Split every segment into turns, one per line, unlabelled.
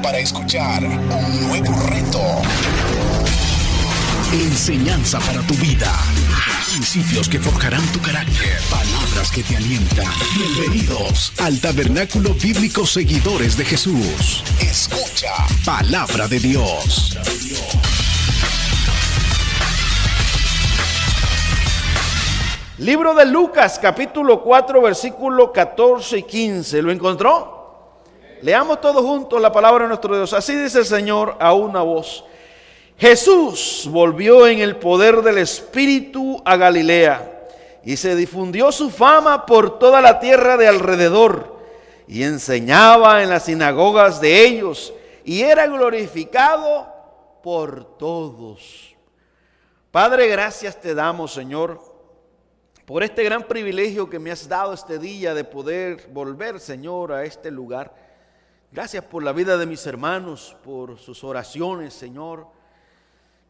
para escuchar un nuevo reto. Enseñanza para tu vida. Principios que forjarán tu carácter. Palabras que te alientan. Bienvenidos al Tabernáculo Bíblico Seguidores de Jesús. Escucha Palabra de Dios.
Libro de Lucas, capítulo 4, versículo 14 y 15. ¿Lo encontró? Leamos todos juntos la palabra de nuestro Dios. Así dice el Señor a una voz. Jesús volvió en el poder del Espíritu a Galilea y se difundió su fama por toda la tierra de alrededor y enseñaba en las sinagogas de ellos y era glorificado por todos. Padre, gracias te damos, Señor, por este gran privilegio que me has dado este día de poder volver, Señor, a este lugar. Gracias por la vida de mis hermanos, por sus oraciones, Señor,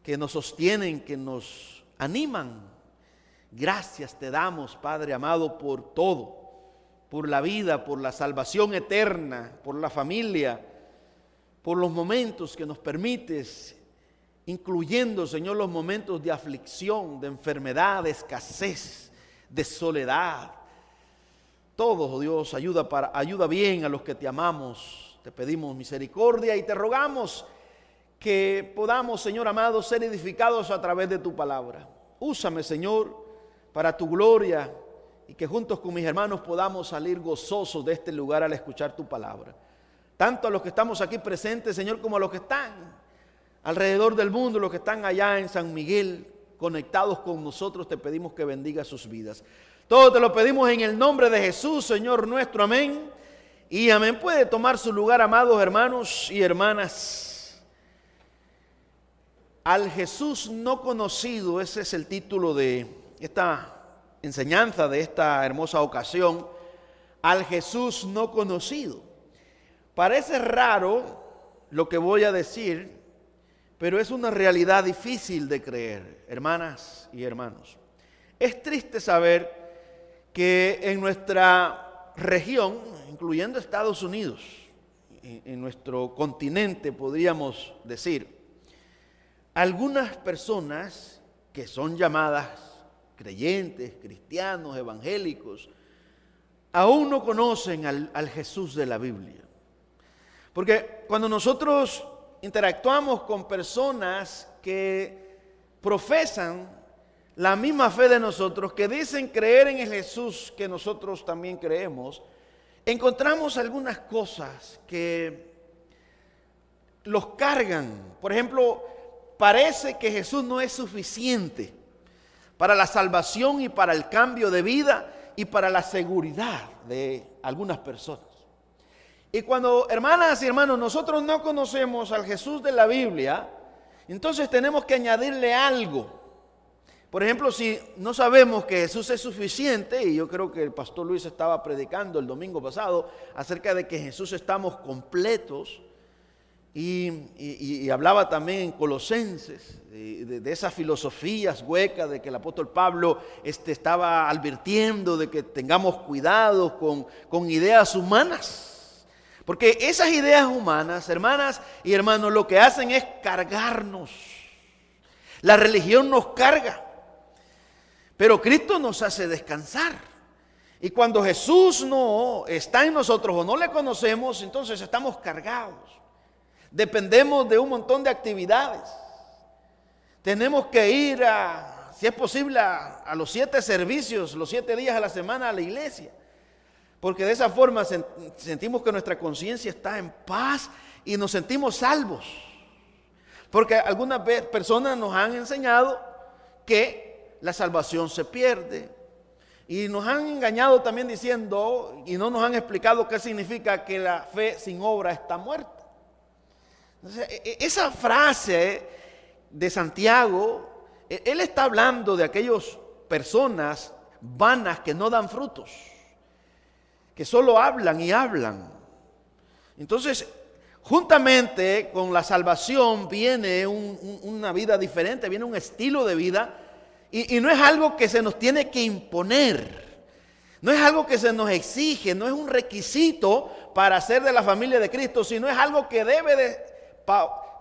que nos sostienen, que nos animan. Gracias te damos, Padre amado, por todo, por la vida, por la salvación eterna, por la familia, por los momentos que nos permites, incluyendo, Señor, los momentos de aflicción, de enfermedad, de escasez, de soledad. Todo, oh Dios, ayuda bien a los que te amamos. Te pedimos misericordia y te rogamos que podamos, Señor amado, ser edificados a través de tu palabra. Úsame, Señor, para tu gloria y que juntos con mis hermanos podamos salir gozosos de este lugar al escuchar tu palabra. Tanto a los que estamos aquí presentes, Señor, como a los que están alrededor del mundo, los que están allá en San Miguel, conectados con nosotros, te pedimos que bendiga sus vidas. Todo te lo pedimos en el nombre de Jesús, Señor nuestro, amén. Y amén. Puede tomar su lugar, amados hermanos y hermanas. Al Jesús no conocido, ese es el título de esta enseñanza, de esta hermosa ocasión. Al Jesús no conocido. Parece raro lo que voy a decir, pero es una realidad difícil de creer, hermanas y hermanos. Es triste saber que en nuestra región, incluyendo Estados Unidos, en nuestro continente podríamos decir, algunas personas que son llamadas creyentes, cristianos, evangélicos, aún no conocen al Jesús de la Biblia. Porque cuando nosotros interactuamos con personas que profesan la misma fe de nosotros, que dicen creer en el Jesús que nosotros también creemos, encontramos algunas cosas que los cargan. Por ejemplo, parece que Jesús no es suficiente para la salvación y para el cambio de vida y para la seguridad de algunas personas. Y cuando, hermanas y hermanos, nosotros no conocemos al Jesús de la Biblia, entonces tenemos que añadirle algo. Por ejemplo, si no sabemos que Jesús es suficiente, y yo creo que el pastor Luis estaba predicando el domingo pasado acerca de que Jesús estamos completos, y hablaba también en Colosenses de esas filosofías huecas de que el apóstol Pablo estaba advirtiendo de que tengamos cuidado con ideas humanas. Porque esas ideas humanas, hermanas y hermanos, lo que hacen es cargarnos. La religión nos carga, pero Cristo nos hace descansar. Y cuando Jesús no está en nosotros o no le conocemos, entonces estamos cargados. Dependemos de un montón de actividades. Tenemos que ir si es posible, a los 7 servicios, los 7 días a la semana a la iglesia. Porque de esa forma sentimos que nuestra conciencia está en paz y nos sentimos salvos. Porque algunas personas nos han enseñado que la salvación se pierde. Y nos han engañado también diciendo, y no nos han explicado qué significa que la fe sin obra está muerta. Entonces, esa frase de Santiago, él está hablando de aquellas personas vanas que no dan frutos, que solo hablan y hablan. Entonces, juntamente con la salvación viene una vida diferente, viene un estilo de vida, y no es algo que se nos tiene que imponer, no es algo que se nos exige, no es un requisito para ser de la familia de Cristo, sino es algo que debe de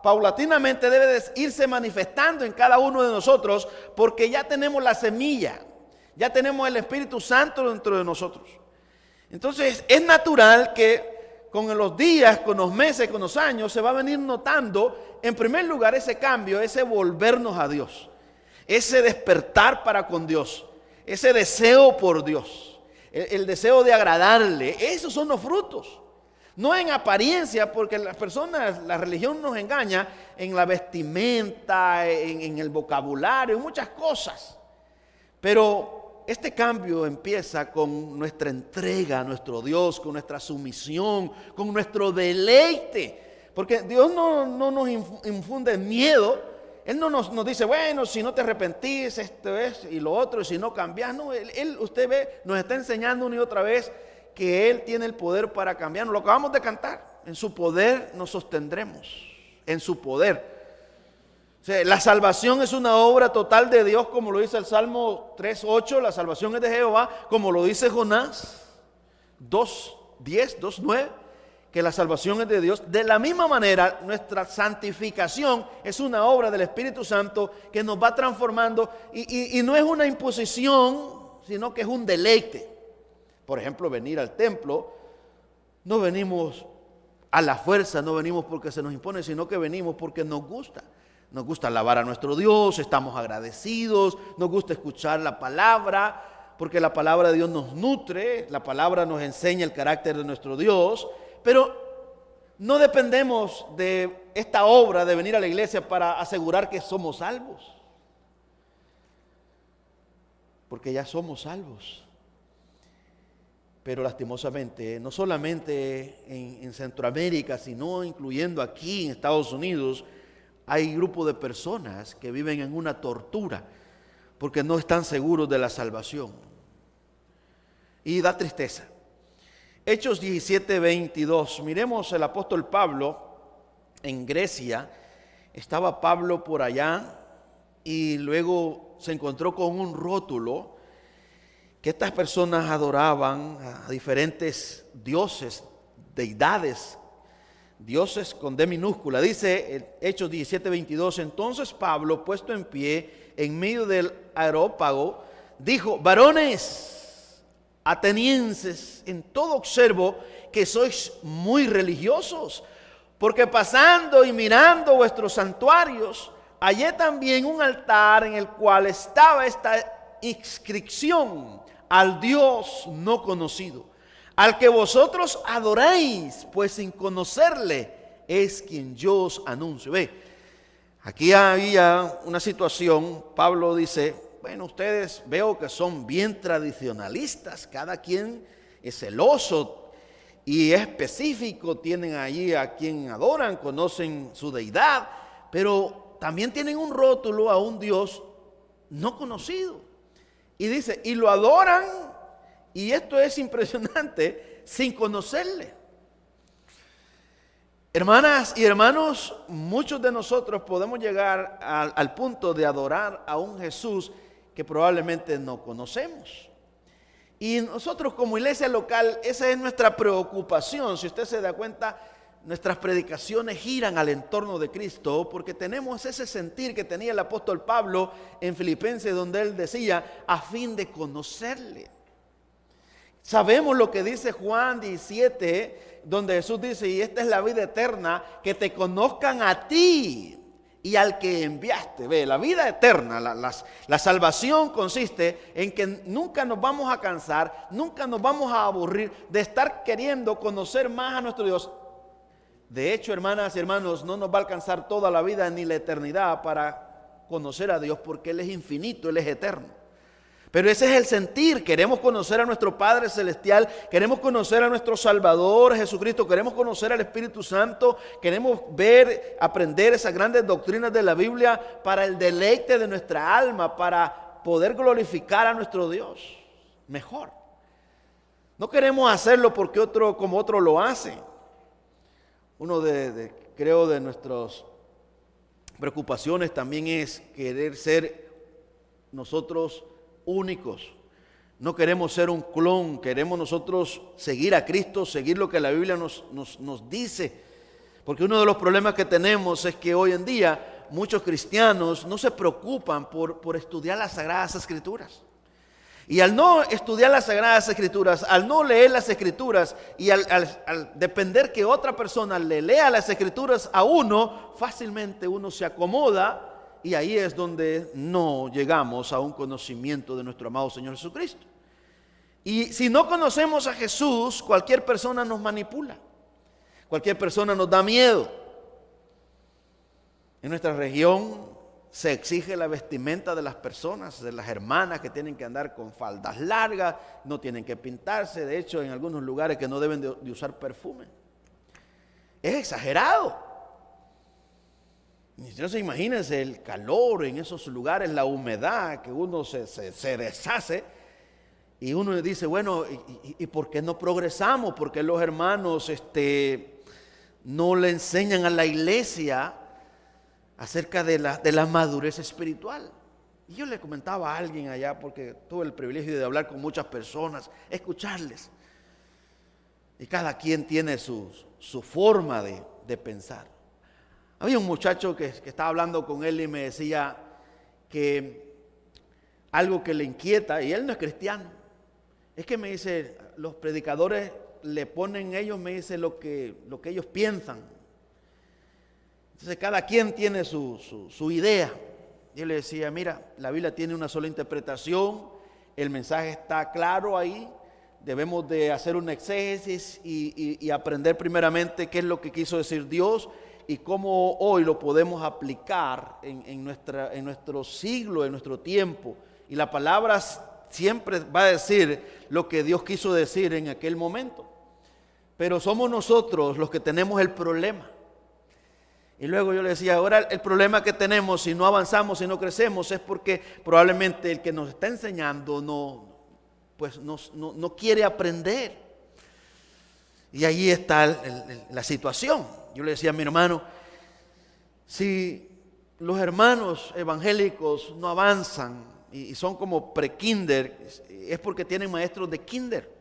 paulatinamente debe de irse manifestando en cada uno de nosotros, porque ya tenemos la semilla, ya tenemos el Espíritu Santo dentro de nosotros. Entonces es natural que con los días, con los meses, con los años, se va a venir notando, en primer lugar, ese cambio, ese volvernos a Dios, ese despertar para con Dios, ese deseo por Dios, el deseo de agradarle. Esos son los frutos. No en apariencia, porque las personas, la religión nos engaña en la vestimenta, en el vocabulario, en muchas cosas. Pero este cambio empieza con nuestra entrega a nuestro Dios, con nuestra sumisión, con nuestro deleite. Porque Dios no nos infunde miedo. Él no nos dice, bueno, si no te arrepentís, esto es y lo otro, y si no cambias. No, usted ve, nos está enseñando una y otra vez que Él tiene el poder para cambiarnos. Lo acabamos de cantar. En su poder nos sostendremos. En su poder. O sea, la salvación es una obra total de Dios, como lo dice el Salmo 3:8. La salvación es de Jehová, como lo dice Jonás 2:10, 2:9. Que la salvación es de Dios. De la misma manera, nuestra santificación es una obra del Espíritu Santo que nos va transformando. Y no es una imposición, sino que es un deleite. Por ejemplo, venir al templo, no venimos a la fuerza, no venimos porque se nos impone, sino que venimos porque nos gusta. Nos gusta alabar a nuestro Dios, estamos agradecidos, nos gusta escuchar la palabra, porque la palabra de Dios nos nutre, la palabra nos enseña el carácter de nuestro Dios, pero no dependemos de esta obra de venir a la iglesia para asegurar que somos salvos, porque ya somos salvos. Pero lastimosamente, no solamente en Centroamérica, sino incluyendo aquí en Estados Unidos, hay grupos de personas que viven en una tortura porque no están seguros de la salvación. Y da tristeza. Hechos 17:22. Miremos el apóstol Pablo en Grecia. Estaba Pablo por allá y luego se encontró con un rótulo que estas personas adoraban a diferentes dioses, deidades, dioses con D minúscula. Dice Hechos 17:22, entonces Pablo, puesto en pie en medio del areópago, dijo, varones atenienses, en todo observo que sois muy religiosos, porque pasando y mirando vuestros santuarios, hallé también un altar en el cual estaba esta inscripción: al Dios no conocido, al que vosotros adoráis, pues sin conocerle es quien yo os anuncio. Ve, aquí había una situación. Pablo dice, bueno, ustedes veo que son bien tradicionalistas, cada quien es celoso y específico, tienen allí a quien adoran, conocen su deidad, pero también tienen un rótulo a un Dios no conocido. Y dice, y lo adoran, y esto es impresionante, sin conocerle. Hermanas y hermanos, muchos de nosotros podemos llegar al punto de adorar a un Jesús que probablemente no conocemos. Y nosotros como iglesia local, esa es nuestra preocupación. Si usted se da cuenta, nuestras predicaciones giran al entorno de Cristo, porque tenemos ese sentir que tenía el apóstol Pablo en Filipenses, donde él decía, a fin de conocerle. Sabemos lo que dice Juan 17, donde Jesús dice, y esta es la vida eterna, que te conozcan a ti y al que enviaste. Ve, la vida eterna, la salvación consiste en que nunca nos vamos a cansar, nunca nos vamos a aburrir de estar queriendo conocer más a nuestro Dios. De hecho, hermanas y hermanos, no nos va a alcanzar toda la vida ni la eternidad para conocer a Dios, porque Él es infinito, Él es eterno. Pero ese es el sentir. Queremos conocer a nuestro Padre Celestial, queremos conocer a nuestro Salvador Jesucristo, queremos conocer al Espíritu Santo, queremos ver, aprender esas grandes doctrinas de la Biblia para el deleite de nuestra alma, para poder glorificar a nuestro Dios mejor. No queremos hacerlo porque como otro lo hace. Uno creo de nuestras preocupaciones también es querer ser nosotros únicos. No queremos ser un clon, queremos nosotros seguir a Cristo, seguir lo que la Biblia nos dice. Porque uno de los problemas que tenemos es que hoy en día muchos cristianos no se preocupan por estudiar las Sagradas Escrituras. Y al no estudiar las Sagradas Escrituras, al no leer las Escrituras y al depender que otra persona le lea las Escrituras a uno, fácilmente uno se acomoda y ahí es donde no llegamos a un conocimiento de nuestro amado Señor Jesucristo. Y si no conocemos a Jesús, cualquier persona nos manipula, cualquier persona nos da miedo. En nuestra región se exige la vestimenta de las personas, de las hermanas que tienen que andar con faldas largas, no tienen que pintarse, de hecho en algunos lugares que no deben de usar perfume. Es exagerado. Entonces imagínense el calor en esos lugares, la humedad, que uno se deshace y uno dice, bueno, ¿y por qué no progresamos? ¿Por qué los hermanos no le enseñan a la iglesia acerca de la madurez espiritual? Y yo le comentaba a alguien allá, porque tuve el privilegio de hablar con muchas personas, escucharles. Y cada quien tiene su forma de pensar. Había un muchacho que estaba hablando con él y me decía que algo que le inquieta, y él no es cristiano, es que me dice, los predicadores le ponen ellos, me dice lo que ellos piensan. Entonces cada quien tiene su idea. Yo le decía, mira, la Biblia tiene una sola interpretación, el mensaje está claro ahí, debemos de hacer un exégesis y aprender primeramente qué es lo que quiso decir Dios y cómo hoy lo podemos aplicar en nuestro siglo, en nuestro tiempo. Y la palabra siempre va a decir lo que Dios quiso decir en aquel momento. Pero somos nosotros los que tenemos el problema. Y luego yo le decía, ahora el problema que tenemos si no avanzamos, si no crecemos, es porque probablemente el que nos está enseñando no quiere aprender. Y ahí está la situación. Yo le decía a mi hermano, si los hermanos evangélicos no avanzan y son como pre-kinder, es porque tienen maestros de kinder.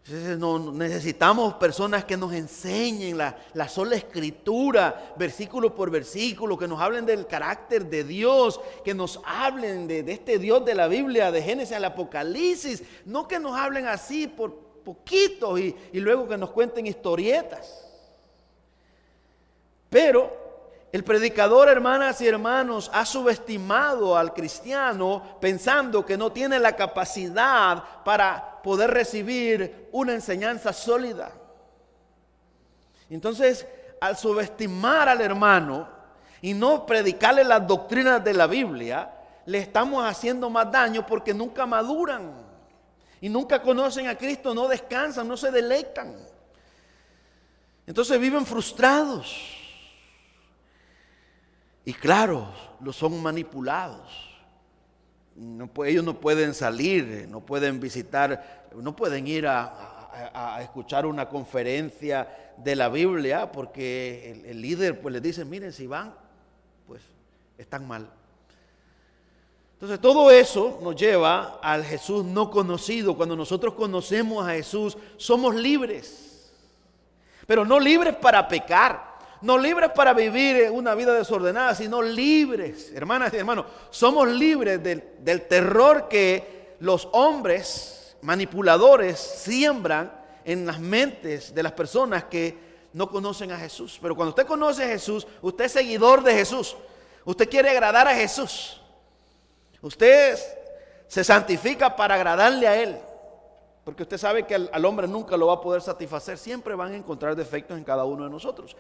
Entonces necesitamos personas que nos enseñen la sola escritura, versículo por versículo, que nos hablen del carácter de Dios, que nos hablen de este Dios de la Biblia, de Génesis al Apocalipsis, no que nos hablen así por poquitos y luego que nos cuenten historietas. Pero el predicador, hermanas y hermanos, ha subestimado al cristiano pensando que no tiene la capacidad para poder recibir una enseñanza sólida. Entonces, al subestimar al hermano y no predicarle las doctrinas de la Biblia, le estamos haciendo más daño porque nunca maduran y nunca conocen a Cristo, no descansan, no se deleitan. Entonces viven frustrados. Y claro, son manipulados. Ellos no pueden salir, no pueden visitar, no pueden ir a escuchar una conferencia de la Biblia porque el líder pues les dice, miren, si van, pues están mal. Entonces todo eso nos lleva al Jesús no conocido. Cuando nosotros conocemos a Jesús, somos libres. Pero no libres para pecar. No libres para vivir una vida desordenada, sino libres, hermanas y hermanos, somos libres del terror que los hombres manipuladores siembran en las mentes de las personas que no conocen a Jesús. Pero cuando usted conoce a Jesús, usted es seguidor de Jesús, usted quiere agradar a Jesús, usted se santifica para agradarle a Él, porque usted sabe que al hombre nunca lo va a poder satisfacer, siempre van a encontrar defectos en cada uno de nosotros.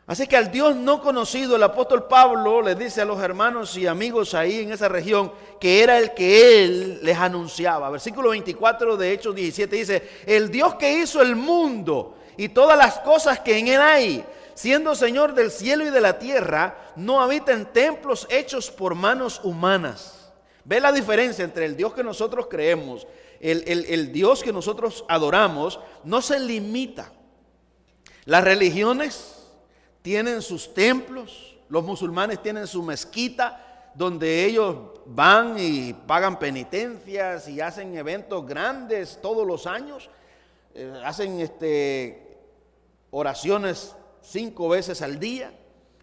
Así que al Dios no conocido, el apóstol Pablo les dice a los hermanos y amigos ahí en esa región que era el que él les anunciaba. Versículo 24 de Hechos 17 dice, el Dios que hizo el mundo y todas las cosas que en él hay, siendo Señor del cielo y de la tierra, no habita en templos hechos por manos humanas. ¿Ve la diferencia entre el Dios que nosotros creemos, el Dios que nosotros adoramos? No se limita. Las religiones tienen sus templos, los musulmanes tienen su mezquita, donde ellos van y pagan penitencias y hacen eventos grandes todos los años, hacen oraciones 5 veces al día,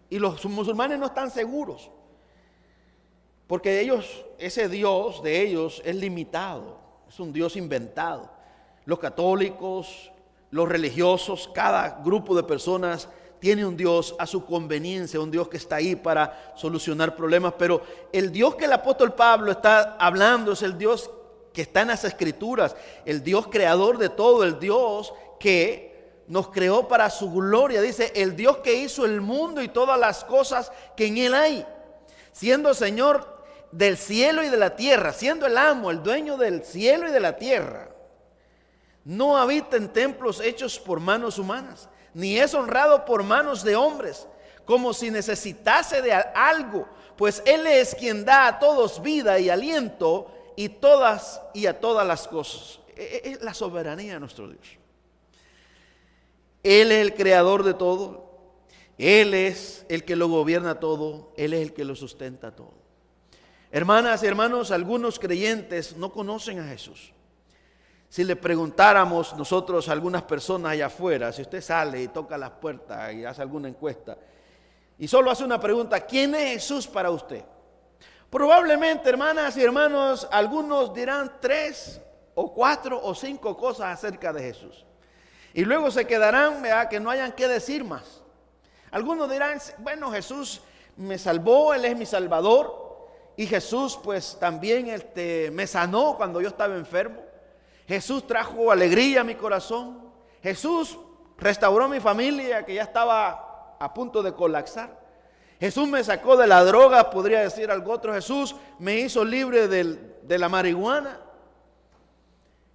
y los musulmanes no están seguros, porque ese Dios de ellos es limitado, es un Dios inventado. Los católicos, los religiosos, cada grupo de personas tiene un Dios a su conveniencia, un Dios que está ahí para solucionar problemas, pero el Dios que el apóstol Pablo está hablando es el Dios que está en las Escrituras, el Dios creador de todo, el Dios que nos creó para su gloria. Dice, el Dios que hizo el mundo y todas las cosas que en él hay, siendo Señor del cielo y de la tierra, siendo el amo, el dueño del cielo y de la tierra. No habita en templos hechos por manos humanas, ni es honrado por manos de hombres, como si necesitase de algo, pues Él es quien da a todos vida y aliento y a todas las cosas. Es la soberanía de nuestro Dios. Él es el creador de todo, Él es el que lo gobierna todo, Él es el que lo sustenta todo. Hermanas y hermanos, algunos creyentes no conocen a Jesús. Si le preguntáramos nosotros a algunas personas allá afuera, si usted sale y toca las puertas y hace alguna encuesta y solo hace una pregunta, ¿quién es Jesús para usted? Probablemente, hermanas y hermanos, algunos dirán 3 o 4 o 5 cosas acerca de Jesús. Y luego se quedarán, ¿verdad?, que no hayan que decir más. Algunos dirán, bueno, Jesús me salvó, Él es mi Salvador. Y Jesús pues también me sanó cuando yo estaba enfermo. Jesús trajo alegría a mi corazón. Jesús restauró mi familia que ya estaba a punto de colapsar. Jesús me sacó de la droga, podría decir algo otro. Jesús me hizo libre de la marihuana.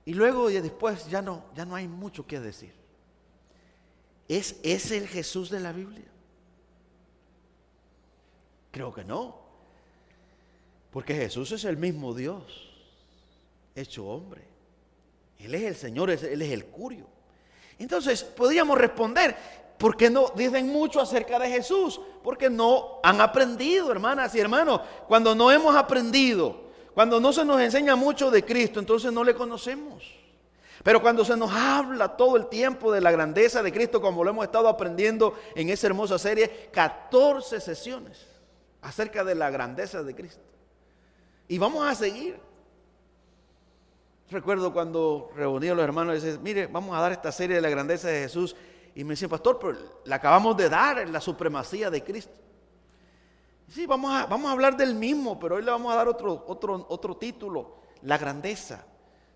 Y luego y después ya no hay mucho que decir. ¿Es ese el Jesús de la Biblia? Creo que no. Porque Jesús es el mismo Dios, hecho hombre. Él es el Señor, Él es el Curio. Entonces podríamos responder, ¿por qué no dicen mucho acerca de Jesús? Porque no han aprendido, hermanas y hermanos. Cuando no hemos aprendido, cuando no se nos enseña mucho de Cristo, entonces no le conocemos. Pero cuando se nos habla todo el tiempo de la grandeza de Cristo, como lo hemos estado aprendiendo en esa hermosa serie, 14 sesiones acerca de la grandeza de Cristo. Y vamos a seguir. Recuerdo cuando reuní a los hermanos y decía, mire, vamos a dar esta serie de la grandeza de Jesús. Y me decían, pastor, pero la acabamos de dar, la supremacía de Cristo. Sí, vamos a hablar del mismo, pero hoy le vamos a dar otro título, la grandeza,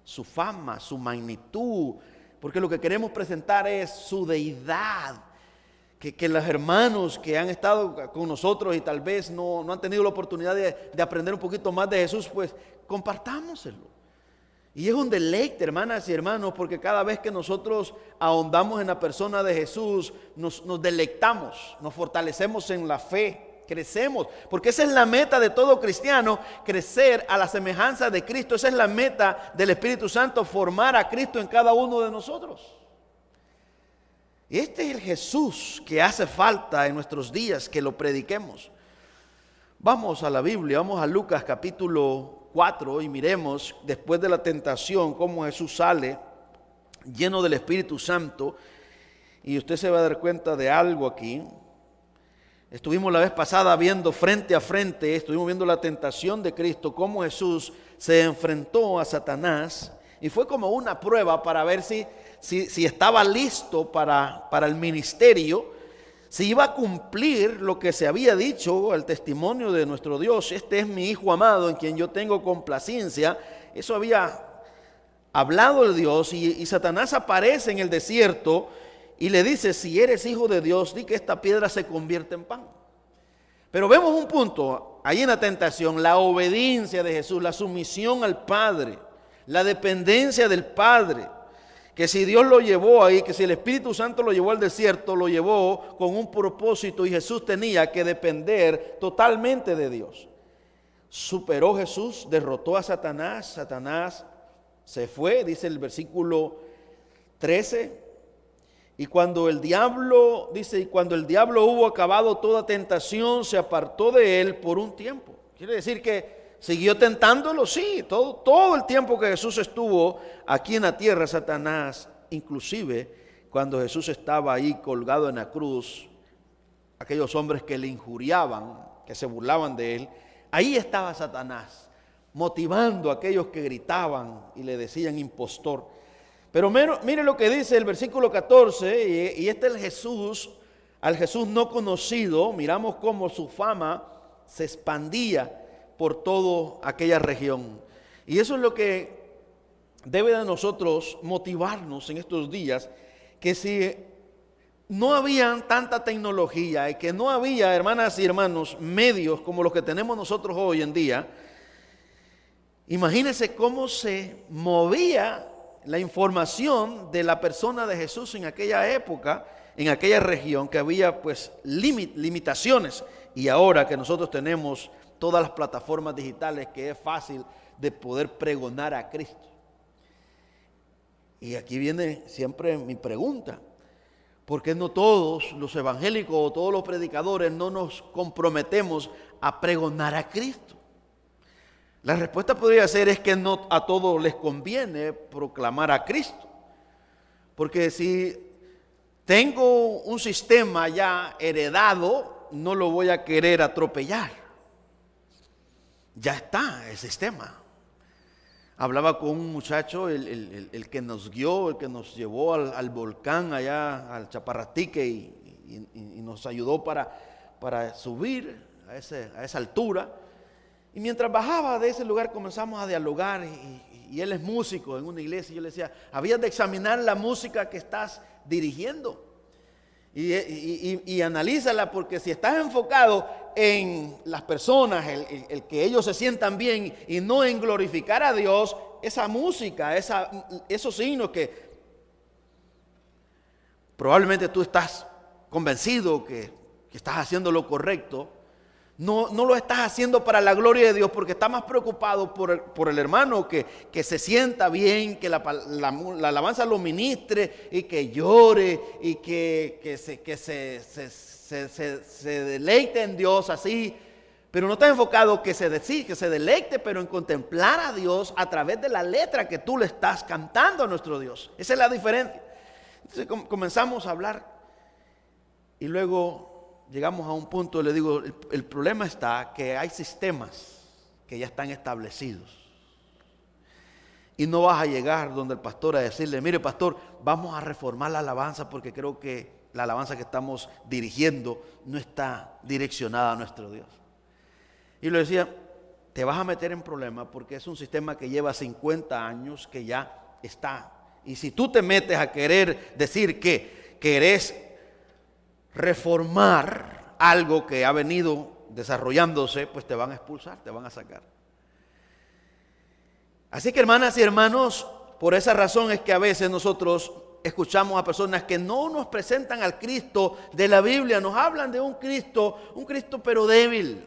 su fama, su magnitud, porque lo que queremos presentar es su deidad. Que los hermanos que han estado con nosotros y tal vez no han tenido la oportunidad de aprender un poquito más de Jesús, pues compartámoselo. Y es un deleite, hermanas y hermanos, porque cada vez que nosotros ahondamos en la persona de Jesús, nos deleitamos, nos fortalecemos en la fe, crecemos, porque esa es la meta de todo cristiano, crecer a la semejanza de Cristo. Esa es la meta del Espíritu Santo, formar a Cristo en cada uno de nosotros. Este es el Jesús que hace falta en nuestros días que lo prediquemos. Vamos a la Biblia, vamos a Lucas capítulo 4 y miremos después de la tentación cómo Jesús sale lleno del Espíritu Santo. Y usted se va a dar cuenta de algo aquí. Estuvimos la vez pasada viendo frente a frente, estuvimos viendo la tentación de Cristo, cómo Jesús se enfrentó a Satanás. Y fue como una prueba para ver si estaba listo para el ministerio, si iba a cumplir lo que se había dicho, el testimonio de nuestro Dios. Este es mi Hijo amado en quien yo tengo complacencia. Eso había hablado el Dios, y Satanás aparece en el desierto y le dice, si eres hijo de Dios, di que esta piedra se convierta en pan. Pero vemos un punto ahí en la tentación, la obediencia de Jesús, la sumisión al Padre, la dependencia del Padre. Que si Dios lo llevó ahí, que si el Espíritu Santo lo llevó al desierto, lo llevó con un propósito, y Jesús tenía que depender totalmente de Dios. Superó Jesús, derrotó a Satanás, Satanás se fue, dice el versículo 13, y cuando el diablo hubo acabado toda tentación, se apartó de él por un tiempo. Quiere decir que siguió tentándolo, sí, todo el tiempo que Jesús estuvo aquí en la tierra, Satanás, inclusive cuando Jesús estaba ahí colgado en la cruz, aquellos hombres que le injuriaban, que se burlaban de él, ahí estaba Satanás, motivando a aquellos que gritaban y le decían impostor. Pero mire lo que dice el versículo 14, y este es el Jesús, al Jesús no conocido. Miramos cómo su fama se expandía por toda aquella región. Y eso es lo que debe de nosotros motivarnos en estos días, que si no había tanta tecnología y que no había, hermanas y hermanos, medios como los que tenemos nosotros hoy en día, imagínense cómo se movía la información de la persona de Jesús en aquella época, en aquella región, que había pues limitaciones. Y ahora que nosotros tenemos todas las plataformas digitales, que es fácil de poder pregonar a Cristo. Y aquí viene siempre mi pregunta: ¿por qué no todos los evangélicos o todos los predicadores no nos comprometemos a pregonar a Cristo? La respuesta podría ser es que no a todos les conviene proclamar a Cristo. Porque si tengo un sistema ya heredado, no lo voy a querer atropellar. Ya está el sistema. Hablaba con un muchacho, el que nos guió, el que nos llevó al volcán allá, al Chaparratique, y nos ayudó para subir a esa altura. Y mientras bajaba de ese lugar comenzamos a dialogar, y él es músico en una iglesia, y yo le decía: habías de examinar la música que estás dirigiendo y analízala, porque si estás enfocado en las personas, el que ellos se sientan bien y no en glorificar a Dios, esa música, esos signos que probablemente tú estás convencido que estás haciendo lo correcto, no lo estás haciendo para la gloria de Dios, porque estás más preocupado por el hermano que se sienta bien, que la alabanza lo ministre y que llore y que se deleite en Dios así. Pero no estás enfocado que se deleite, pero en contemplar a Dios a través de la letra que tú le estás cantando a nuestro Dios. Esa es la diferencia. Entonces comenzamos a hablar, y luego llegamos a un punto, le digo: el problema está que hay sistemas que ya están establecidos. Y no vas a llegar donde el pastor a decirle: mire, pastor, vamos a reformar la alabanza, porque creo que la alabanza que estamos dirigiendo no está direccionada a nuestro Dios. Y le decía: te vas a meter en problemas, porque es un sistema que lleva 50 años, que ya está. Y si tú te metes a querer decir que querés reformar algo que ha venido desarrollándose, pues te van a expulsar, te van a sacar. Así que, hermanas y hermanos, por esa razón es que a veces nosotros escuchamos a personas que no nos presentan al Cristo de la Biblia, nos hablan de un Cristo pero débil.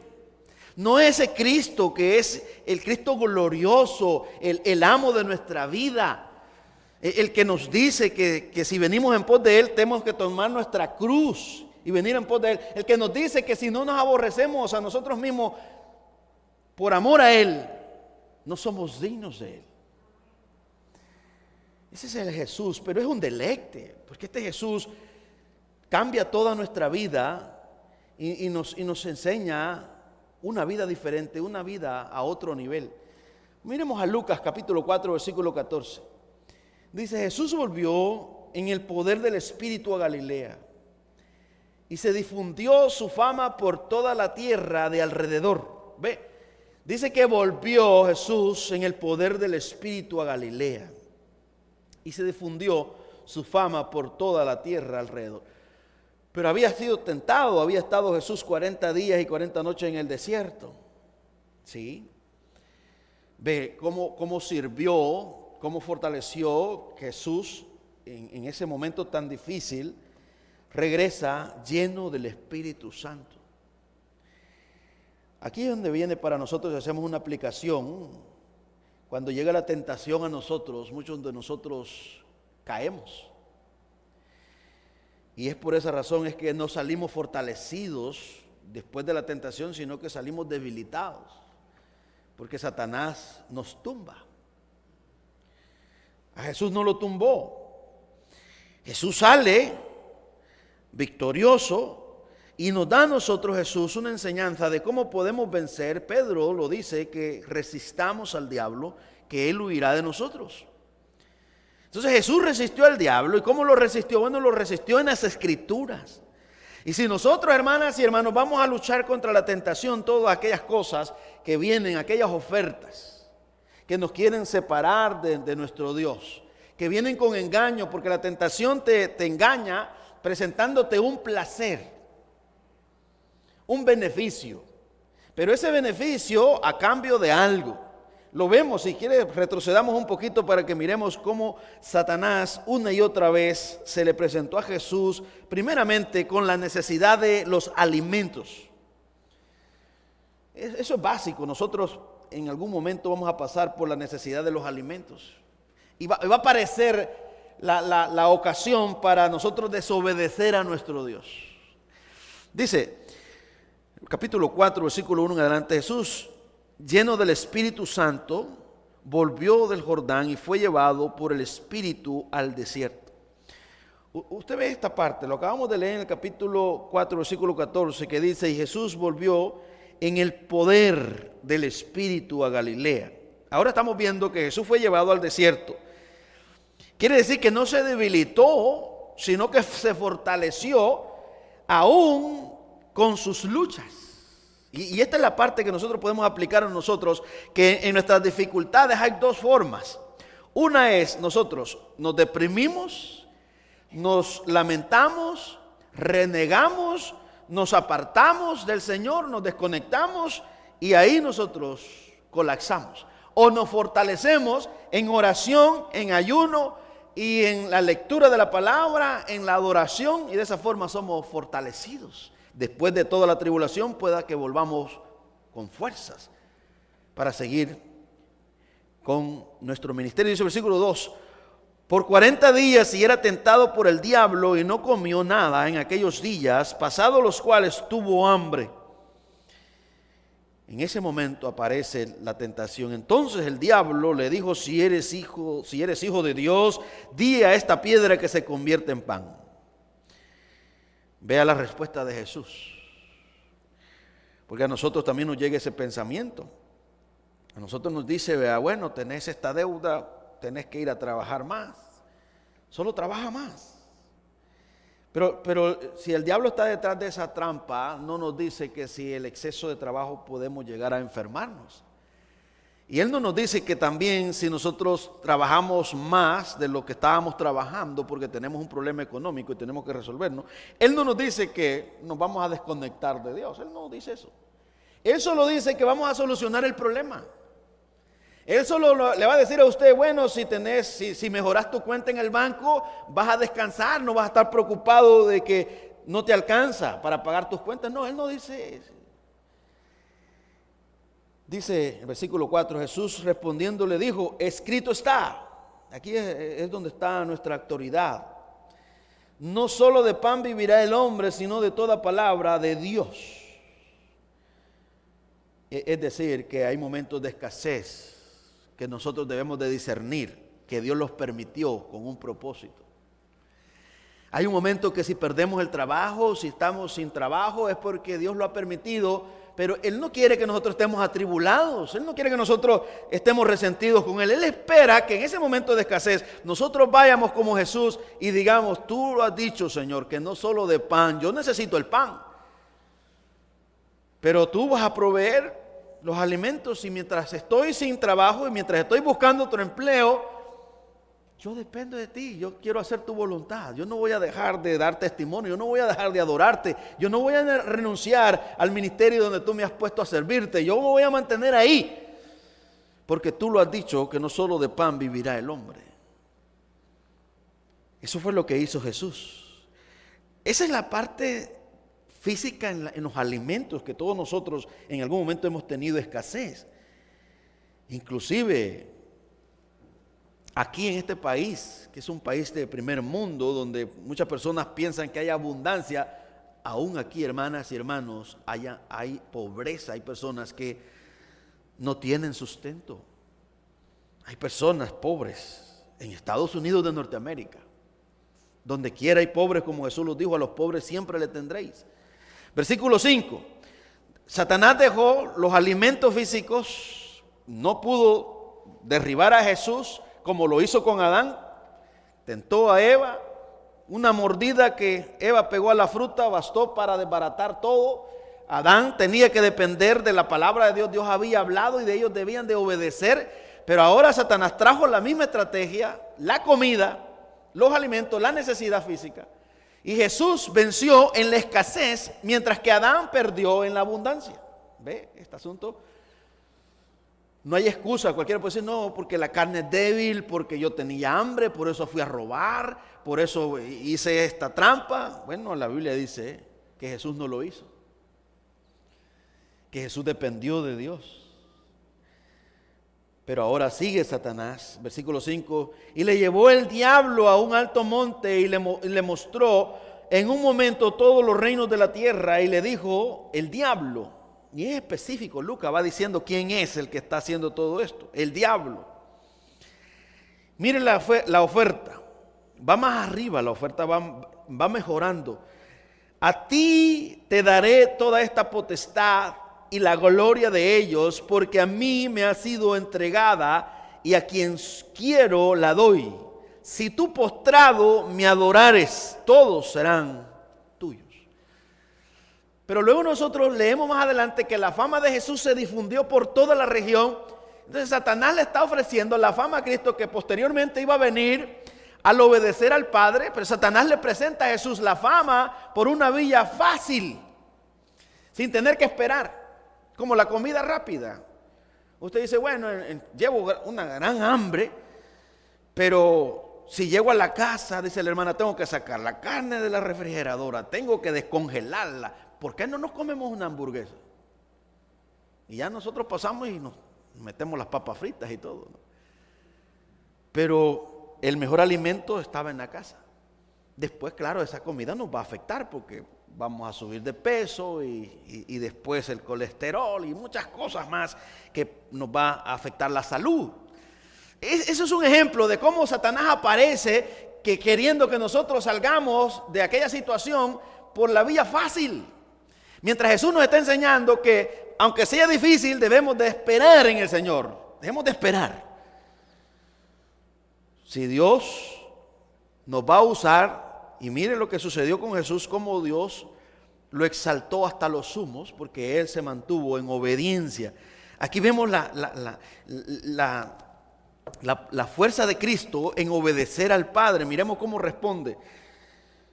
No ese Cristo que es el Cristo glorioso, el amo de nuestra vida, el que nos dice que si venimos en pos de Él tenemos que tomar nuestra cruz y venir en pos de Él. El que nos dice que si no nos aborrecemos a nosotros mismos por amor a Él, no somos dignos de Él. Ese es el Jesús, pero es un deleite, porque este Jesús cambia toda nuestra vida y nos enseña una vida diferente, una vida a otro nivel. Miremos a Lucas capítulo 4, versículo 14. Dice: Jesús volvió en el poder del Espíritu a Galilea, y se difundió su fama por toda la tierra de alrededor. Ve, dice que volvió Jesús en el poder del Espíritu a Galilea, y se difundió su fama por toda la tierra alrededor. Pero había sido tentado, había estado Jesús 40 días y 40 noches en el desierto. ¿Sí? Ve cómo sirvió, cómo fortaleció Jesús en ese momento tan difícil. Regresa lleno del Espíritu Santo. Aquí es donde viene para nosotros, hacemos una aplicación. Cuando llega la tentación a nosotros, muchos de nosotros caemos. Y es por esa razón es que no salimos fortalecidos después de la tentación, sino que salimos debilitados. porque Satanás nos tumba. A Jesús no lo tumbó. Jesús sale victorioso y nos da a nosotros Jesús una enseñanza de cómo podemos vencer. Pedro lo dice, que resistamos al diablo, que él huirá de nosotros. Entonces Jesús resistió al diablo. ¿Y cómo lo resistió? Bueno, lo resistió en las Escrituras. Y si nosotros, hermanas y hermanos, vamos a luchar contra la tentación, todas aquellas cosas que vienen, aquellas ofertas que nos quieren separar de nuestro Dios, que vienen con engaño, porque la tentación te engaña presentándote un placer, un beneficio, pero ese beneficio a cambio de algo. Lo vemos, si quiere retrocedamos un poquito para que miremos cómo Satanás una y otra vez se le presentó a Jesús, primeramente con la necesidad de los alimentos. Eso es básico. Nosotros en algún momento vamos a pasar por la necesidad de los alimentos. Y va a aparecer la ocasión para nosotros desobedecer a nuestro Dios. Dice, capítulo 4, versículo 1 en adelante: Jesús, lleno del Espíritu Santo, volvió del Jordán y fue llevado por el Espíritu al desierto. Usted ve esta parte, lo acabamos de leer en el capítulo 4, versículo 14, que dice: y Jesús volvió en el poder del Espíritu a Galilea. Ahora estamos viendo que Jesús fue llevado al desierto. Quiere decir que no se debilitó, sino que se fortaleció aún con sus luchas. Y esta es la parte que nosotros podemos aplicar a nosotros, que en nuestras dificultades hay dos formas. Una es, nosotros nos deprimimos, nos lamentamos, renegamos, nos apartamos del Señor, nos desconectamos y ahí nosotros colapsamos. O nos fortalecemos en oración, en ayuno y en la lectura de la palabra, en la adoración, y de esa forma somos fortalecidos. Después de toda la tribulación pueda que volvamos con fuerzas para seguir con nuestro ministerio. Dice el versículo 2: por 40 días y era tentado por el diablo y no comió nada en aquellos días, pasados los cuales tuvo hambre. En ese momento aparece la tentación. Entonces el diablo le dijo: si eres hijo de Dios, di a esta piedra que se convierta en pan. Vea la respuesta de Jesús, porque a nosotros también nos llega ese pensamiento. A nosotros nos dice: vea, bueno, tenés esta deuda, tenés que ir a trabajar más, solo trabaja más. Pero si el diablo está detrás de esa trampa, no nos dice que si el exceso de trabajo podemos llegar a enfermarnos. Y él no nos dice que también si nosotros trabajamos más de lo que estábamos trabajando porque tenemos un problema económico y tenemos que resolverlo, él no nos dice que nos vamos a desconectar de Dios. Él no dice eso. Él solo dice que vamos a solucionar el problema. Él solo le va a decir a usted: bueno, si mejoras tu cuenta en el banco, vas a descansar, no vas a estar preocupado de que no te alcanza para pagar tus cuentas. No, él no dice eso. Dice el versículo 4: Jesús respondiendo le dijo: escrito está. Aquí es donde está nuestra autoridad. No solo de pan vivirá el hombre, sino de toda palabra de Dios. Es decir, que hay momentos de escasez que nosotros debemos de discernir, que Dios los permitió con un propósito. Hay un momento que si perdemos el trabajo, si estamos sin trabajo, es porque Dios lo ha permitido, pero Él no quiere que nosotros estemos atribulados. Él no quiere que nosotros estemos resentidos con Él. Él espera que en ese momento de escasez nosotros vayamos como Jesús y digamos: tú lo has dicho, Señor, que no solo de pan, yo necesito el pan, pero tú vas a proveer los alimentos, y mientras estoy sin trabajo y mientras estoy buscando otro empleo, yo dependo de ti. Yo quiero hacer tu voluntad. Yo no voy a dejar de dar testimonio, yo no voy a dejar de adorarte, yo no voy a renunciar al ministerio donde tú me has puesto a servirte. Yo me voy a mantener ahí, porque tú lo has dicho, que no solo de pan vivirá el hombre. Eso fue lo que hizo Jesús. Esa es la parte física en los alimentos, que todos nosotros en algún momento hemos tenido escasez. Inclusive aquí en este país, que es un país de primer mundo, donde muchas personas piensan que hay abundancia, aún aquí, hermanas y hermanos, hay pobreza. Hay personas que no tienen sustento. Hay personas pobres en Estados Unidos de Norteamérica. Donde quiera hay pobres, como Jesús los dijo, a los pobres siempre le tendréis. Versículo 5. Satanás dejó los alimentos físicos, no pudo derribar a Jesús como lo hizo con Adán. Tentó a Eva, una mordida que Eva pegó a la fruta bastó para desbaratar todo. Adán tenía que depender de la palabra de Dios. Dios había hablado y de ellos debían de obedecer. Pero ahora Satanás trajo la misma estrategia, la comida, los alimentos, la necesidad física. Y Jesús venció en la escasez, mientras que Adán perdió en la abundancia. ¿Ve este asunto? No hay excusa. Cualquiera puede decir, no, porque la carne es débil, porque yo tenía hambre, por eso fui a robar, por eso hice esta trampa. Bueno, la Biblia dice que Jesús no lo hizo, que Jesús dependió de Dios. Pero ahora sigue Satanás, versículo 5, y le llevó el diablo a un alto monte y le mostró en un momento todos los reinos de la tierra y le dijo, el diablo, y es específico, Lucas va diciendo quién es el que está haciendo todo esto, el diablo. Miren la oferta, va más arriba, la oferta va mejorando. A ti te daré toda esta potestad y la gloria de ellos, porque a mí me ha sido entregada y a quien quiero la doy. Si tú postrado me adorares, todos serán tuyos. Pero luego nosotros leemos más adelante que la fama de Jesús se difundió por toda la región. Entonces Satanás le está ofreciendo la fama a Cristo, que posteriormente iba a venir al obedecer al Padre. Pero Satanás le presenta a Jesús la fama por una vía fácil, sin tener que esperar. Como la comida rápida. Usted dice, bueno, llevo una gran hambre, pero si llego a la casa, dice la hermana, tengo que sacar la carne de la refrigeradora, tengo que descongelarla. ¿Por qué no nos comemos una hamburguesa? Y ya nosotros pasamos y nos metemos las papas fritas y todo, ¿no? Pero el mejor alimento estaba en la casa. Después, claro, esa comida nos va a afectar porque vamos a subir de peso y después el colesterol y muchas cosas más que nos va a afectar la salud. Eso es un ejemplo de cómo Satanás aparece, que queriendo que nosotros salgamos de aquella situación por la vía fácil. Mientras Jesús nos está enseñando que aunque sea difícil, debemos de esperar en el Señor. Debemos de esperar. Si Dios nos va a usar, y mire lo que sucedió con Jesús, cómo Dios lo exaltó hasta los sumos, porque Él se mantuvo en obediencia. Aquí vemos la fuerza de Cristo en obedecer al Padre. Miremos cómo responde.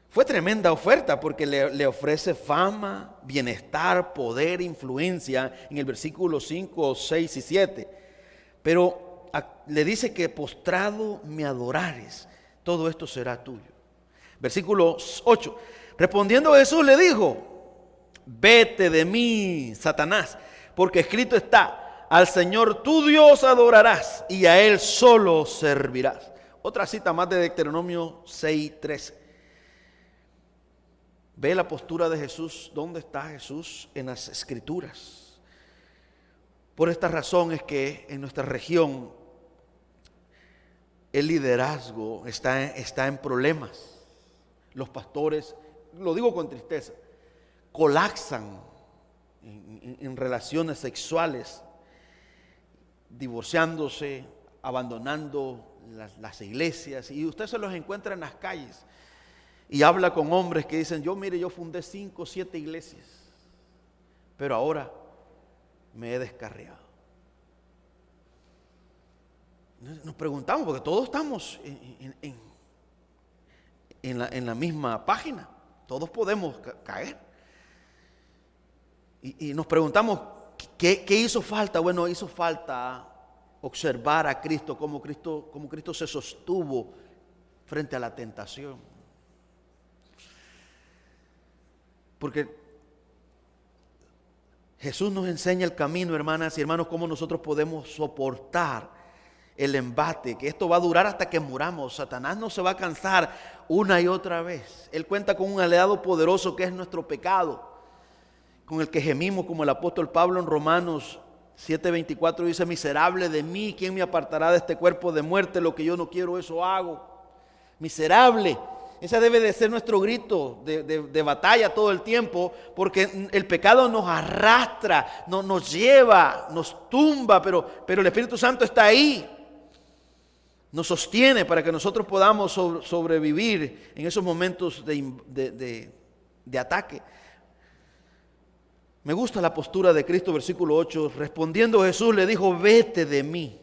Fue tremenda oferta porque le ofrece fama, bienestar, poder, influencia en el versículo 5, 6 y 7. Pero le dice que postrado me adorares, todo esto será tuyo. Versículo 8. Respondiendo Jesús le dijo, vete de mí, Satanás, porque escrito está, al Señor tu Dios adorarás y a Él solo servirás. Otra cita más de Deuteronomio 6:13. Ve la postura de Jesús. ¿Dónde está Jesús? En las Escrituras. Por esta razón es que en nuestra región el liderazgo está en problemas. Los pastores, lo digo con tristeza, colapsan en relaciones sexuales, divorciándose, abandonando las iglesias, y usted se los encuentra en las calles y habla con hombres que dicen, yo fundé 5 o 7 iglesias, pero ahora me he descarriado. Nos preguntamos, porque todos estamos en la misma página, todos podemos caer. Y nos preguntamos, ¿qué hizo falta? Bueno, hizo falta observar a Cristo, como Cristo se sostuvo frente a la tentación. Porque Jesús nos enseña el camino, hermanas y hermanos, cómo nosotros podemos soportar el embate, que esto va a durar hasta que muramos. Satanás no se va a cansar una y otra vez. Él cuenta con un aliado poderoso que es nuestro pecado, con el que gemimos, como el apóstol Pablo en Romanos 7:24 dice: miserable de mí, ¿quién me apartará de este cuerpo de muerte? Lo que yo no quiero, eso hago. Miserable. Ese debe de ser nuestro grito de batalla todo el tiempo, porque el pecado nos arrastra, nos lleva, nos tumba, pero el Espíritu Santo está ahí. Nos sostiene para que nosotros podamos sobrevivir en esos momentos de ataque. Me gusta la postura de Cristo, versículo 8. Respondiendo Jesús le dijo: vete de mí.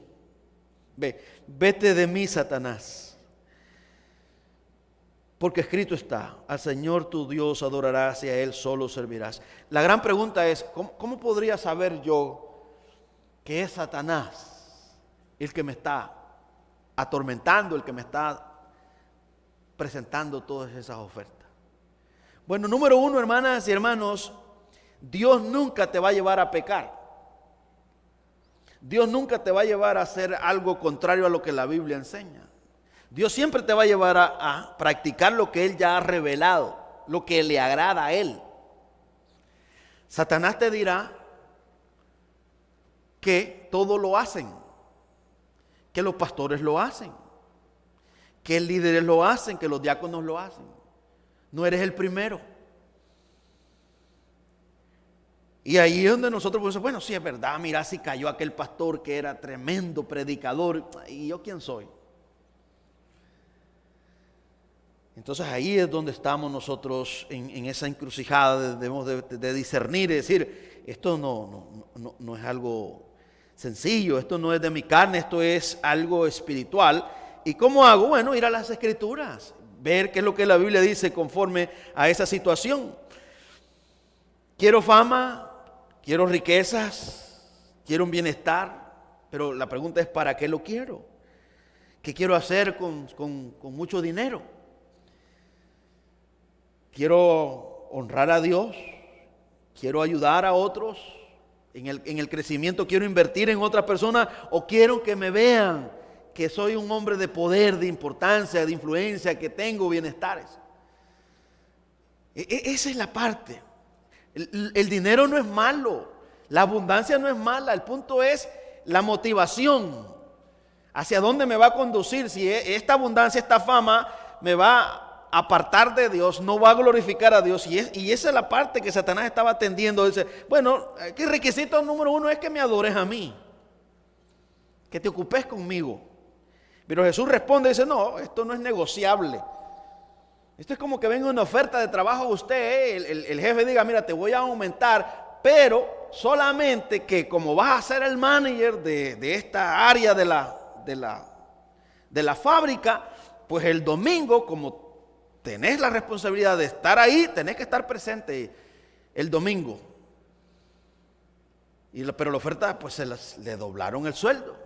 Vete de mí, Satanás. Porque escrito está: al Señor tu Dios adorarás y a Él solo servirás. La gran pregunta es: ¿cómo podría saber yo que es Satanás el que me está atormentando, el que me está presentando todas esas ofertas? Bueno, número uno, hermanas y hermanos, Dios nunca te va a llevar a pecar. Dios nunca te va a llevar a hacer algo contrario a lo que la Biblia enseña. Dios siempre te va a llevar a practicar lo que Él ya ha revelado, lo que le agrada a Él. Satanás te dirá que todo lo hacen, que los pastores lo hacen, que líderes lo hacen, que los diáconos lo hacen. No eres el primero. Y ahí es donde nosotros decimos: bueno, sí es verdad, mira si cayó aquel pastor que era tremendo predicador, ¿y yo quién soy? Entonces ahí es donde estamos nosotros en esa encrucijada. Debemos de discernir y decir: esto no es algo sencillo, esto no es de mi carne, esto es algo espiritual. ¿Y cómo hago? Bueno, ir a las Escrituras, ver qué es lo que la Biblia dice conforme a esa situación. Quiero fama, quiero riquezas, quiero un bienestar, pero la pregunta es: ¿para qué lo quiero? ¿Qué quiero hacer con mucho dinero? Quiero honrar a Dios, quiero ayudar a otros en el crecimiento, quiero invertir en otras personas, o quiero que me vean que soy un hombre de poder, de importancia, de influencia, que tengo bienestares. Esa es la parte. El dinero no es malo, la abundancia no es mala, el punto es la motivación. ¿Hacia dónde me va a conducir? Si esta abundancia, esta fama me va apartar de Dios, no va a glorificar a Dios, y esa es la parte que Satanás estaba atendiendo. Dice: bueno, el requisito número uno es que me adores a mí, que te ocupes conmigo. Pero Jesús responde y dice: no, esto no es negociable. Esto es como que venga una oferta de trabajo a usted, el jefe diga: mira, te voy a aumentar, pero solamente que como vas a ser el manager de esta área de la fábrica, pues el domingo, como tenés la responsabilidad de estar ahí, tenés que estar presente el domingo. Pero la oferta, pues le doblaron el sueldo.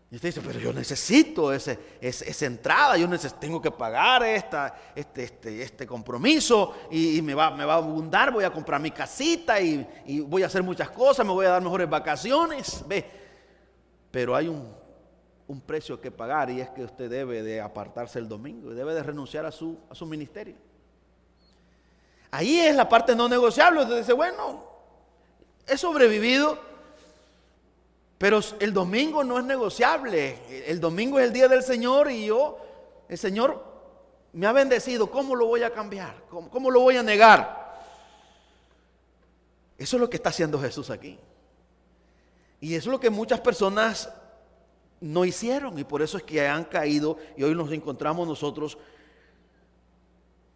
Y usted dice: pero yo necesito esa entrada, tengo que pagar este compromiso, y me va a abundar, voy a comprar mi casita y voy a hacer muchas cosas, me voy a dar mejores vacaciones. Pero hay un precio que pagar, y es que usted debe de apartarse el domingo y debe de renunciar a su ministerio. Ahí es la parte no negociable. Usted dice: bueno, he sobrevivido, pero el domingo no es negociable. El domingo es el día del Señor, y el Señor me ha bendecido. ¿Cómo lo voy a cambiar? ¿Cómo lo voy a negar? Eso es lo que está haciendo Jesús aquí. Y eso es lo que muchas personas no hicieron, y por eso es que han caído, y hoy nos encontramos nosotros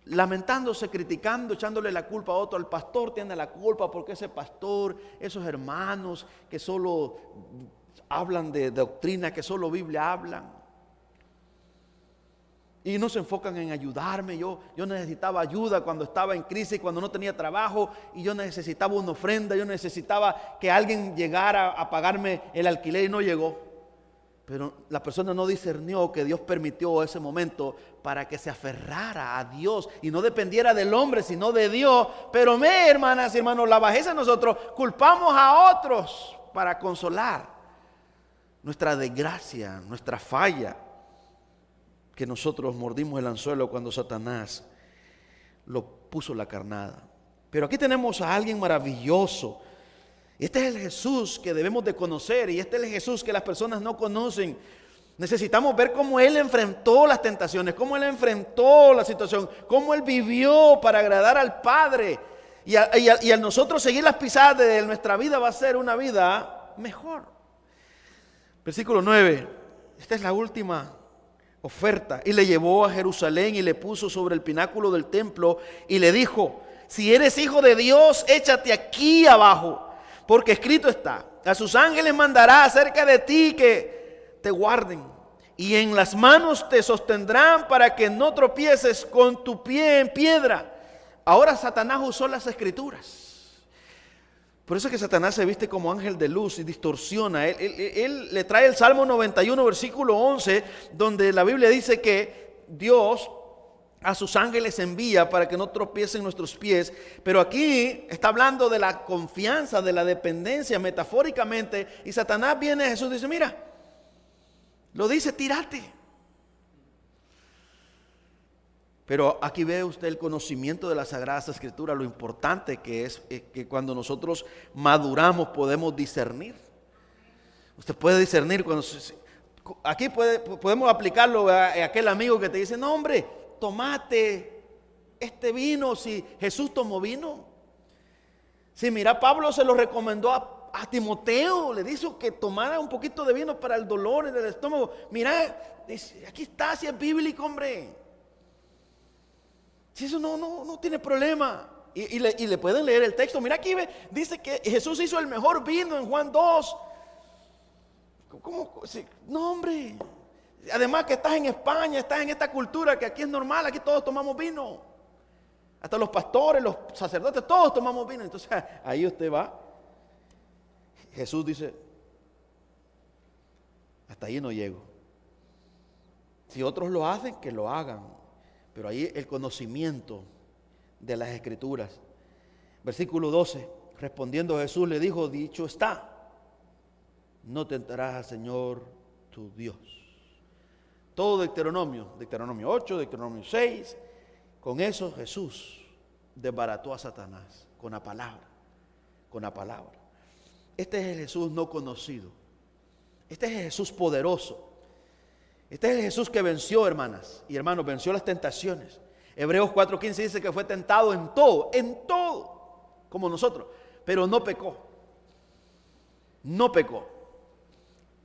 lamentándose, criticando, echándole la culpa a otro. El pastor tiene la culpa porque ese pastor, esos hermanos que solo hablan de doctrina, que solo Biblia hablan, y no se enfocan en ayudarme. Yo necesitaba ayuda cuando estaba en crisis, cuando no tenía trabajo, y yo necesitaba una ofrenda, yo necesitaba que alguien llegara a pagarme el alquiler, y no llegó. Pero la persona no discernió que Dios permitió ese momento para que se aferrara a Dios y no dependiera del hombre, sino de Dios. Pero hermanas y hermanos, la bajeza, nosotros culpamos a otros para consolar nuestra desgracia, nuestra falla, que nosotros mordimos el anzuelo cuando Satanás lo puso la carnada. Pero aquí tenemos a alguien maravilloso, Este es el Jesús que debemos de conocer y este es el Jesús que las personas no conocen. Necesitamos ver cómo Él enfrentó las tentaciones, cómo Él enfrentó la situación, cómo Él vivió para agradar al Padre. Y al nosotros seguir las pisadas de nuestra vida va a ser una vida mejor. Versículo 9, esta es la última oferta. Y le llevó a Jerusalén y le puso sobre el pináculo del templo y le dijo: si eres hijo de Dios, échate aquí abajo, porque escrito está: a sus ángeles mandará acerca de ti que te guarden, y en las manos te sostendrán para que no tropieces con tu pie en piedra. Ahora Satanás usó las escrituras. Por eso es que Satanás se viste como ángel de luz y distorsiona. Él le trae el Salmo 91, versículo 11, donde la Biblia dice que Dios a sus ángeles envía para que no tropiecen nuestros pies. Pero aquí está hablando de la confianza, de la dependencia metafóricamente. Y Satanás viene a Jesús y dice: mira, lo dice, tírate. Pero aquí ve usted el conocimiento de las Sagradas Escrituras, lo importante que es que cuando nosotros maduramos podemos discernir. Usted puede discernir cuando... Aquí podemos aplicarlo a aquel amigo que te dice: no, hombre, tomate este vino. Si Jesús tomó vino. Si mira, Pablo se lo recomendó a Timoteo, le dijo que tomara un poquito de vino para el dolor en el estómago. Mira, aquí está, si es bíblico, hombre. Si eso no tiene problema. Y le pueden leer el texto. Mira, aquí dice que Jesús hizo el mejor vino en Juan 2. ¿Cómo? No, hombre. Además que estás en España, estás en esta cultura que aquí es normal, aquí todos tomamos vino. Hasta los pastores, los sacerdotes, todos tomamos vino. Entonces ahí usted va. Jesús dice: hasta ahí no llego. Si otros lo hacen, que lo hagan. Pero ahí el conocimiento de las Escrituras. Versículo 12. Respondiendo Jesús le dijo: dicho está, no tentarás al Señor tu Dios. Todo Deuteronomio 8, Deuteronomio 6. Con eso Jesús desbarató a Satanás con la palabra. Con la palabra. Este es el Jesús no conocido. Este es el Jesús poderoso. Este es el Jesús que venció, hermanas y hermanos, venció las tentaciones. Hebreos 4:15 dice que fue tentado en todo, como nosotros, pero no pecó. No pecó.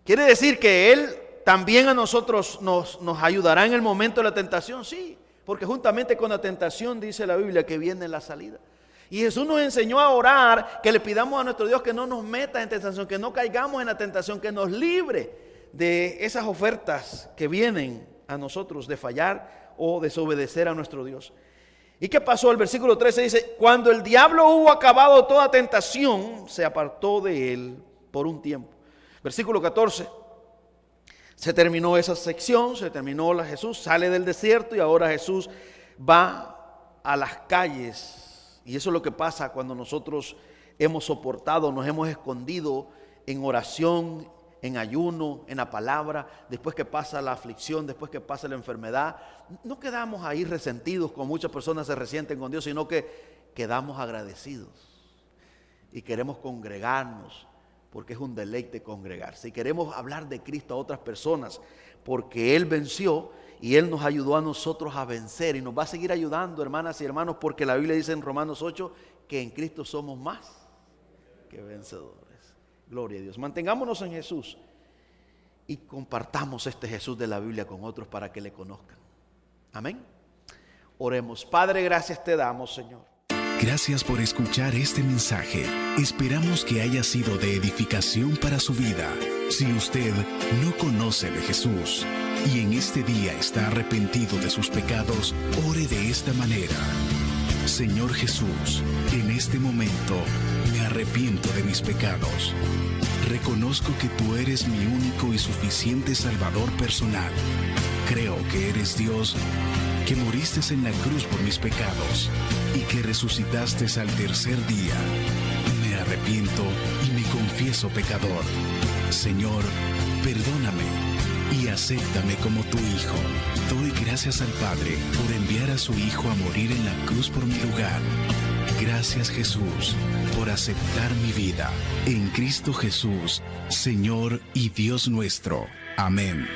Quiere decir que Él también a nosotros nos ayudará en el momento de la tentación, sí, porque juntamente con la tentación dice la Biblia que viene la salida. Y Jesús nos enseñó a orar, que le pidamos a nuestro Dios que no nos meta en tentación, que no caigamos en la tentación, que nos libre de esas ofertas que vienen a nosotros de fallar o desobedecer a nuestro Dios. ¿Y qué pasó? El versículo 13 dice: cuando el diablo hubo acabado toda tentación, se apartó de él por un tiempo. Versículo 14. Se terminó esa sección, se terminó Jesús sale del desierto y ahora Jesús va a las calles. Y eso es lo que pasa cuando nosotros hemos soportado, nos hemos escondido en oración, en ayuno, en la palabra. Después que pasa la aflicción, después que pasa la enfermedad, no quedamos ahí resentidos como muchas personas se resienten con Dios, sino que quedamos agradecidos y queremos congregarnos porque es un deleite congregarse, y queremos hablar de Cristo a otras personas porque Él venció y Él nos ayudó a nosotros a vencer y nos va a seguir ayudando, hermanas y hermanos, porque la Biblia dice en Romanos 8 que en Cristo somos más que vencedores. Gloria a Dios. Mantengámonos en Jesús y compartamos este Jesús de la Biblia con otros para que le conozcan. Amén. Oremos. Padre, gracias te damos, Señor.
Gracias por escuchar este mensaje. Esperamos que haya sido de edificación para su vida. Si usted no conoce de Jesús y en este día está arrepentido de sus pecados, ore de esta manera: Señor Jesús, en este momento me arrepiento de mis pecados. Reconozco que tú eres mi único y suficiente Salvador personal. Creo que eres Dios, que moriste en la cruz por mis pecados y que resucitaste al tercer día. Me arrepiento y me confieso pecador. Señor, perdóname y acéptame como tu Hijo. Doy gracias al Padre por enviar a su Hijo a morir en la cruz por mi lugar. Gracias, Jesús, por aceptar mi vida en Cristo Jesús, Señor y Dios nuestro. Amén.